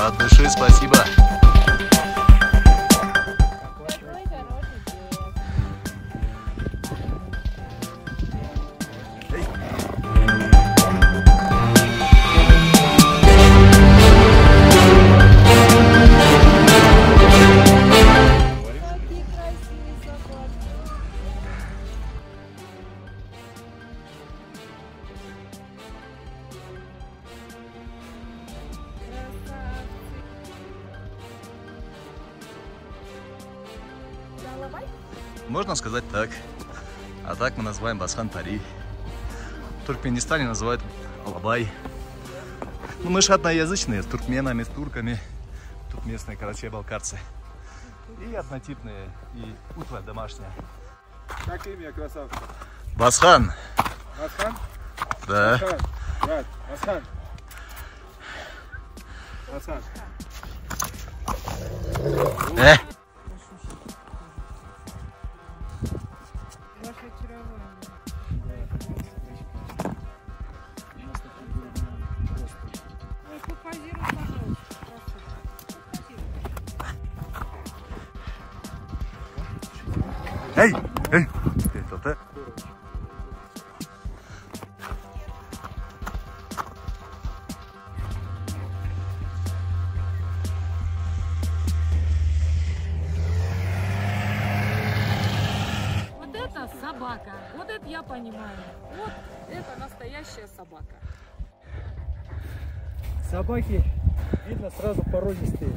От души спасибо. Можно сказать так. А так мы называем Басхан-Пари. В Туркменистане называют Алабай. Ну, мы же одноязычные, с туркменами, с турками. Тут местные карачи-балкарцы. И однотипные, и утварь домашняя. Как имя, красавца? Басхан. Басхан? Да. Басхан. Брат, Басхан. Басхан. Эй, эй, это. Вот это собака, вот это я понимаю. Вот это настоящая собака. Собаки, видно, сразу породистые.